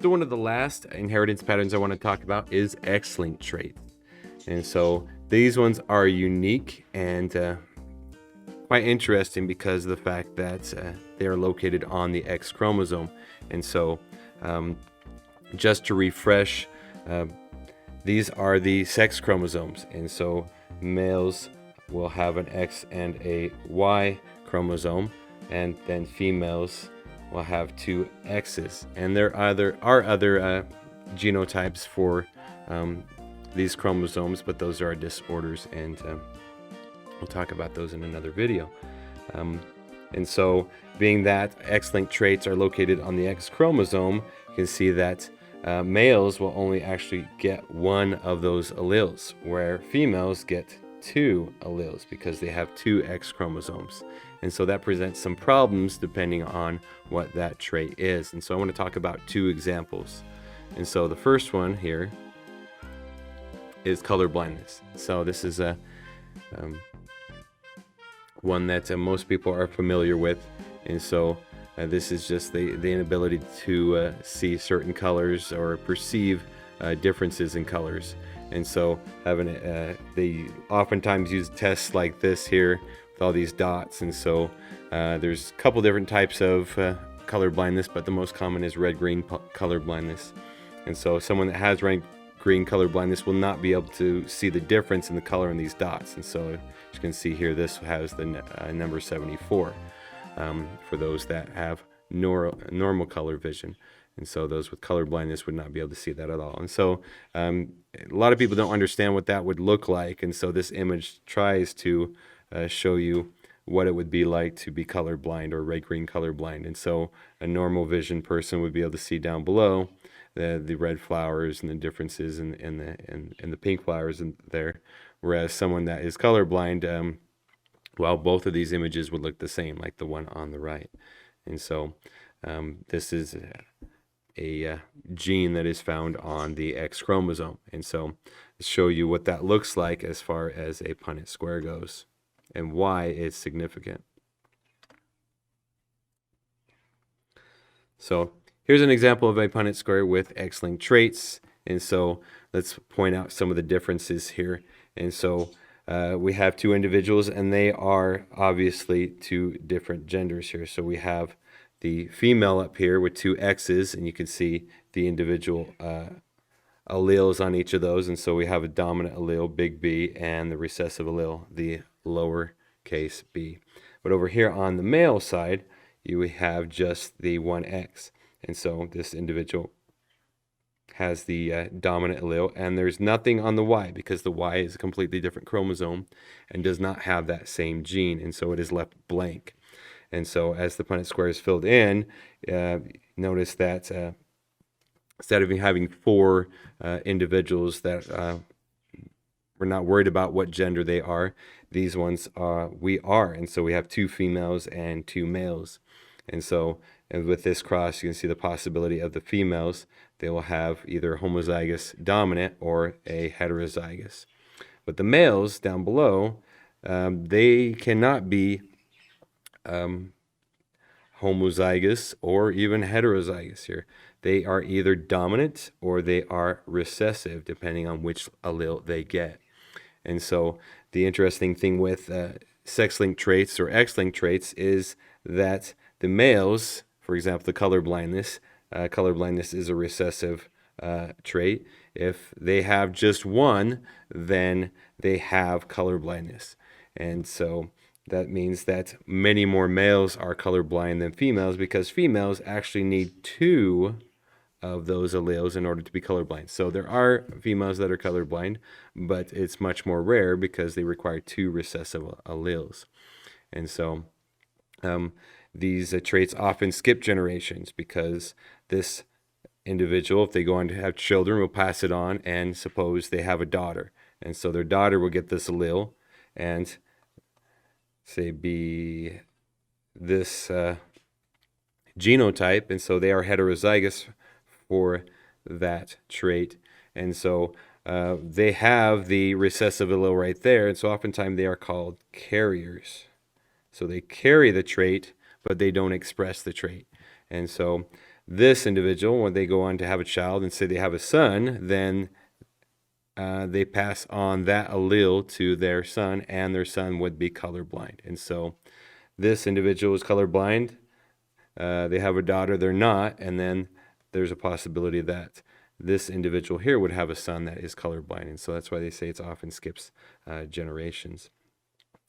So one of the last inheritance patterns I want to talk about is X-linked traits. And so these ones are unique and quite interesting because of the fact that they are located on the X chromosome. And so just to refresh, these are the sex chromosomes. And so males will have an X and a Y chromosome, and then females will have two X's. And there are other genotypes for these chromosomes, but those are disorders, and we'll talk about those in another video. And so being that X-linked traits are located on the X chromosome, you can see that males will only actually get one of those alleles, where females get two alleles because they have two X chromosomes. And so that presents some problems depending on what that trait is. And so I want to talk about two examples. And so the first one here is color blindness. So this is a one that most people are familiar with. And so this is just the inability to see certain colors or perceive differences in colors. And so they oftentimes use tests like this here with all these dots. And so there's a couple different types of color blindness, but the most common is red-green color blindness. And so someone that has red-green color blindness will not be able to see the difference in the color in these dots. And so as you can see here, this has the number 74 for those that have normal color vision. And so those with color blindness would not be able to see that at all. And so a lot of people don't understand what that would look like. And so this image tries to show you what it would be like to be colorblind or red-green colorblind. And so a normal vision person would be able to see down below the red flowers and the differences in the pink flowers in there. Whereas someone that is colorblind, well, both of these images would look the same, like the one on the right. And so this is a gene that is found on the X chromosome. And so to show you what that looks like as far as a Punnett square goes and why it's significant. So here's an example of a Punnett square with X-linked traits. And so let's point out some of the differences here. And so we have two individuals, and they are obviously two different genders here. So we have the female up here with two X's, and you can see the individual alleles on each of those. And so we have a dominant allele, big B, and the recessive allele, the lowercase b. But over here on the male side, you have just the one X. And so this individual has the dominant allele, and there's nothing on the Y because the Y is a completely different chromosome and does not have that same gene, and so it is left blank. And so as the Punnett square is filled in, notice that instead of having four individuals that we're not worried about what gender they are, these ones we are. And so we have two females and two males. And so with this cross, you can see the possibility of the females. They will have either homozygous dominant or a heterozygous. But the males down below, they cannot be homozygous or even heterozygous here. They are either dominant or they are recessive, depending on which allele they get. And so the interesting thing with sex-linked traits or X-linked traits is that the males, for example, the color blindness is a recessive trait. If they have just one, then they have color blindness. And so that means that many more males are colorblind than females, because females actually need two of those alleles in order to be colorblind. So there are females that are colorblind, but it's much more rare because they require two recessive alleles. And so these traits often skip generations because this individual, if they go on to have children, will pass it on, and suppose they have a daughter. And so their daughter will get this allele and say be this genotype, and so they are heterozygous for that trait. And so they have the recessive allele right there, and so oftentimes they are called carriers. So they carry the trait, but they don't express the trait. And so this individual, when they go on to have a child and say they have a son, then they pass on that allele to their son, and their son would be colorblind. And so this individual is colorblind. They have a daughter, they're not, and then there's a possibility that this individual here would have a son that is colorblind. And so that's why they say it often skips generations.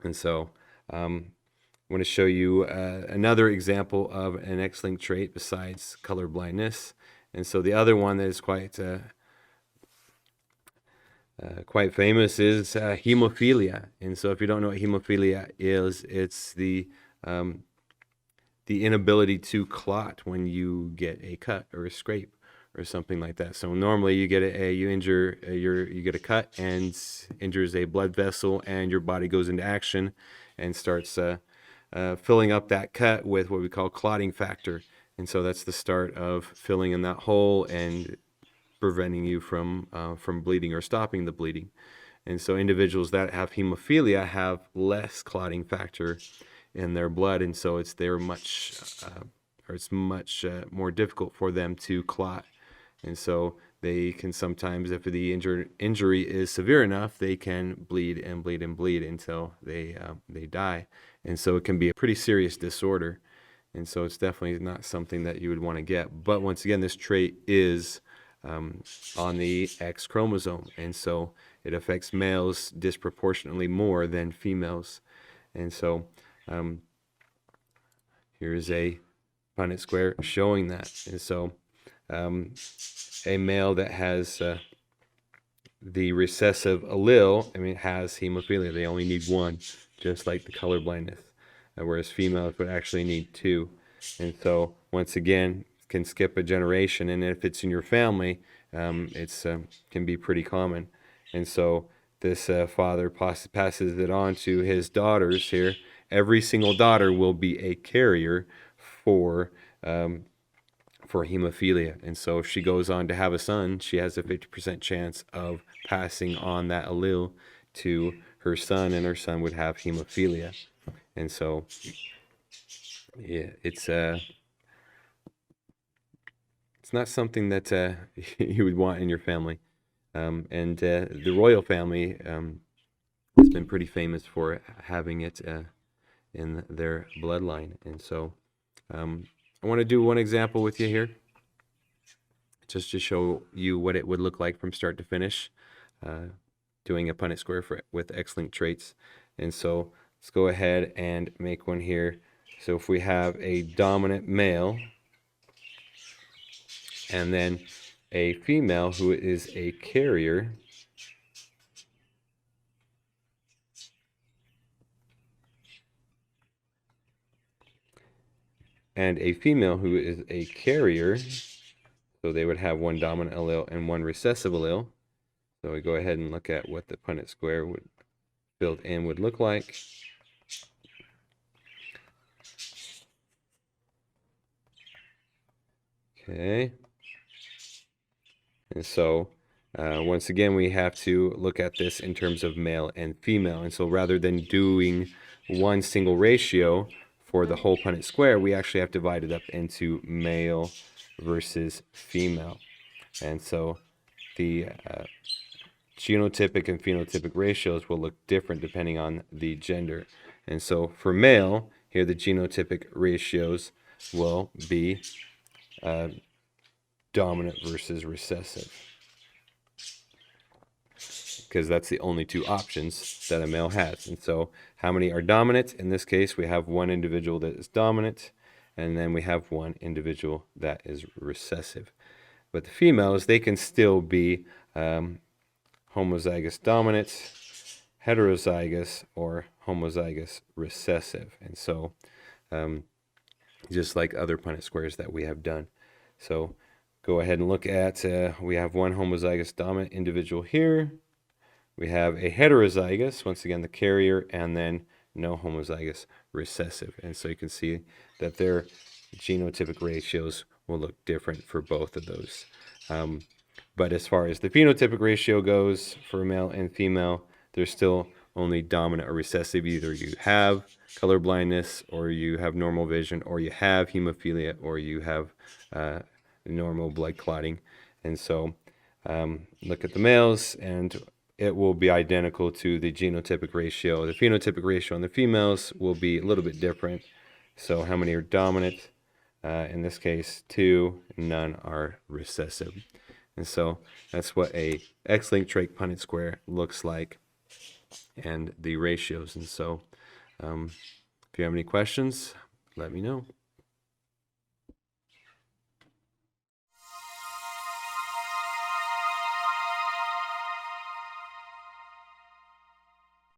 And so I want to show you another example of an X-linked trait besides colorblindness. And so the other one that is quite famous is hemophilia. And so if you don't know what hemophilia is, it's the inability to clot when you get a cut or a scrape or something like that. So normally you get you get a cut and injures a blood vessel, and your body goes into action and starts filling up that cut with what we call clotting factor. And so that's the start of filling in that hole and preventing you from bleeding or stopping the bleeding. And so individuals that have hemophilia have less clotting factor in their blood, and so it's much more difficult for them to clot. And so they can sometimes, if the injury is severe enough, they can bleed and bleed and bleed until they die. And so it can be a pretty serious disorder. And so it's definitely not something that you would want to get. But once again, this trait is on the X chromosome, and so it affects males disproportionately more than females. And so here's a Punnett square showing that. And so a male that has the recessive allele, has hemophilia. They only need one, just like the colorblindness, whereas females would actually need two. And so once again, can skip a generation, and if it's in your family, it's can be pretty common. And so this father passes it on to his daughters here. Every single daughter will be a carrier for hemophilia. And so if she goes on to have a son, she has a 50% chance of passing on that allele to her son, and her son would have hemophilia. And so yeah, it's not something that you would want in your family. And the royal family has been pretty famous for having it in their bloodline. And so I want to do one example with you here, just to show you what it would look like from start to finish, doing a Punnett square with X-linked traits. And so let's go ahead and make one here. So if we have a dominant male and then a female who is a carrier, and a female who is a carrier, so they would have one dominant allele and one recessive allele. So we go ahead and look at what the Punnett square built in would look like. Okay. And so once again, we have to look at this in terms of male and female. And so rather than doing one single ratio for the whole Punnett square, we actually have to divide it up into male versus female. And so the genotypic and phenotypic ratios will look different depending on the gender. And so for male, here the genotypic ratios will be dominant versus recessive, because that's the only two options that a male has. And so how many are dominant? In this case, we have one individual that is dominant, and then we have one individual that is recessive. But the females, they can still be homozygous dominant, heterozygous, or homozygous recessive. And so just like other Punnett squares that we have done. So go ahead and look at, we have one homozygous dominant individual here. We have a heterozygous, once again the carrier, and then no homozygous recessive. And so you can see that their genotypic ratios will look different for both of those. But as far as the phenotypic ratio goes for male and female, they're still only dominant or recessive. Either you have color blindness, or you have normal vision, or you have hemophilia, or you have normal blood clotting. And so look at the males, and it will be identical to the genotypic ratio. The phenotypic ratio on the females will be a little bit different. So how many are dominant? In this case, 2, none are recessive. And so that's what a X-linked trait Punnett square looks like, and the ratios. And so if you have any questions, let me know.